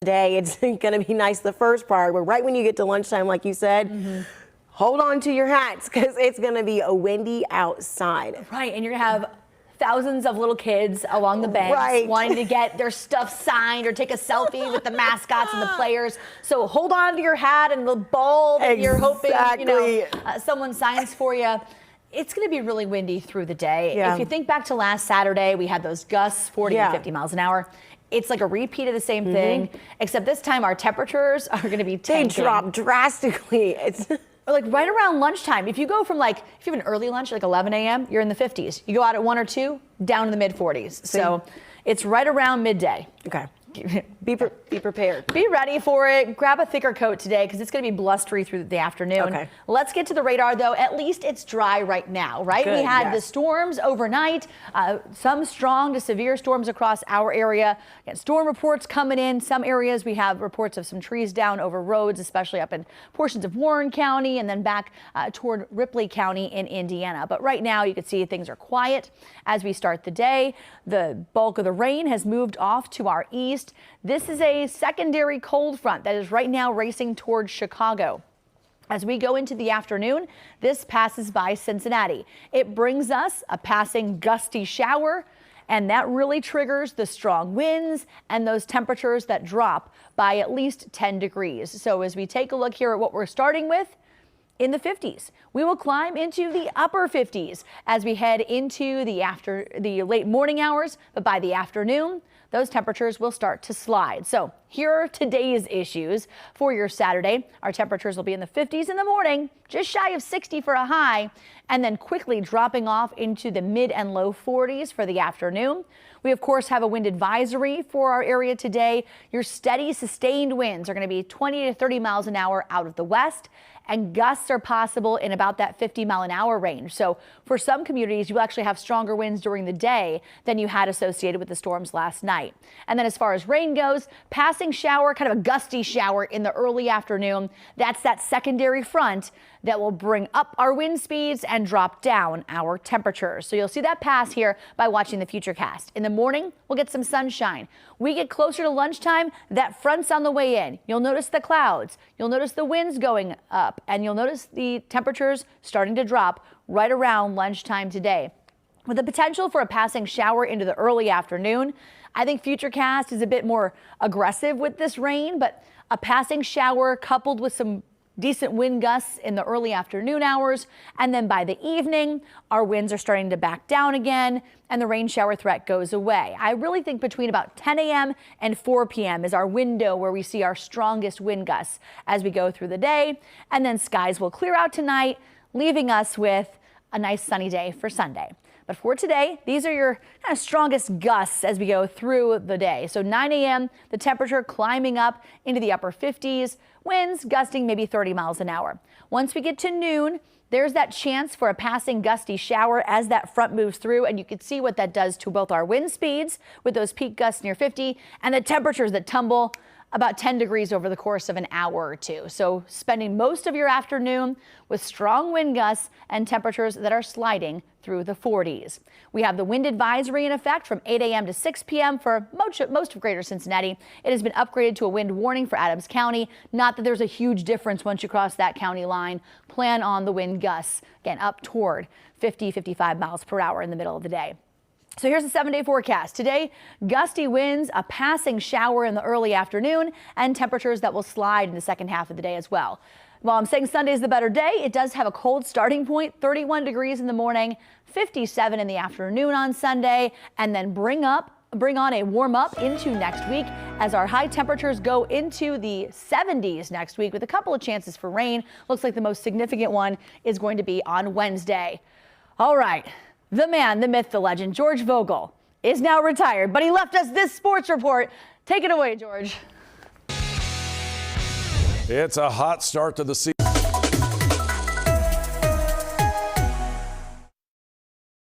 today, it's going to be nice the first part, but right when you get to lunchtime, like you said, hold on to your hats because it's going to be a windy outside. Right, and you're going to have thousands of little kids along the banks wanting to get their stuff signed or take a selfie with the mascots and the players. So hold on to your hat and the ball that you're hoping someone signs for you. It's going to be really windy through the day. Yeah. If you think back to last Saturday, we had those gusts, 40 and 50 miles an hour. It's like a repeat of the same thing, except this time our temperatures are going to be tanking. They drop drastically. It's like right around lunchtime. If you go from if you have an early lunch, like 11 a.m., you're in the 50s. You go out at 1 or 2, down in the mid 40s. So it's right around midday. okay. Be prepared. Be ready for it. Grab a thicker coat today because it's going to be blustery through the afternoon. Okay. Let's get to the radar, though. At least it's dry right now, right? Good, we had the storms overnight, some strong to severe storms across our area. Again, storm reports coming in. Some areas we have reports of some trees down over roads, especially up in portions of Warren County and then back toward Ripley County in Indiana. But right now you can see things are quiet as we start the day. The bulk of the rain has moved off to our east. This is a secondary cold front that is right now racing towards Chicago. As we go into the afternoon, this passes by Cincinnati. It brings us a passing gusty shower, and that really triggers the strong winds and those temperatures that drop by at least 10 degrees. So as we take a look here at what we're starting with, in the 50s. We will climb into the upper 50s as we head into the late morning hours, but by the afternoon, those temperatures will start to slide. So here are today's issues for your Saturday. Our temperatures will be in the 50s in the morning, just shy of 60 for a high, and then quickly dropping off into the mid and low 40s for the afternoon. We, of course, have a wind advisory for our area today. Your steady, sustained winds are going to be 20 to 30 miles an hour out of the west, and gusts are possible in about that 50-mile-an-hour range. So for some communities, you actually have stronger winds during the day than you had associated with the storms last night. And then as far as rain goes, passing shower, kind of a gusty shower in the early afternoon. That's that secondary front that will bring up our wind speeds and drop down our temperatures. So you'll see that pass here by watching the Futurecast. In the morning, we'll get some sunshine. We get closer to lunchtime, that front's on the way in. You'll notice the clouds, you'll notice the winds going up, and you'll notice the temperatures starting to drop right around lunchtime today. With the potential for a passing shower into the early afternoon, I think Futurecast is a bit more aggressive with this rain, but a passing shower coupled with some decent wind gusts in the early afternoon hours, and then by the evening, our winds are starting to back down again, and the rain shower threat goes away. I really think between about 10 a.m. and 4 p.m. is our window where we see our strongest wind gusts as we go through the day, and then skies will clear out tonight, leaving us with a nice sunny day for Sunday. But for today, these are your kind of strongest gusts as we go through the day. So 9 a.m., the temperature climbing up into the upper 50s, winds gusting maybe 30 miles an hour. Once we get to noon, there's that chance for a passing gusty shower as that front moves through, and you can see what that does to both our wind speeds with those peak gusts near 50 and the temperatures that tumble about 10 degrees over the course of an hour or two. So spending most of your afternoon with strong wind gusts and temperatures that are sliding through the 40s. We have the wind advisory in effect from 8 a.m. to 6 p.m. for most of greater Cincinnati. It has been upgraded to a wind warning for Adams County. Not that there's a huge difference once you cross that county line. Plan on the wind gusts, again, up toward 50, 55 miles per hour in the middle of the day. So here's the 7-day forecast. Today, gusty winds, a passing shower in the early afternoon, and temperatures that will slide in the second half of the day as well. While I'm saying Sunday is the better day, it does have a cold starting point, 31 degrees in the morning, 57 in the afternoon on Sunday, and then bring on a warm up into next week as our high temperatures go into the 70s next week with a couple of chances for rain. Looks like the most significant one is going to be on Wednesday. All right. The man, the myth, the legend, George Vogel is now retired, but he left us this sports report. Take it away, George. It's a hot start to the season.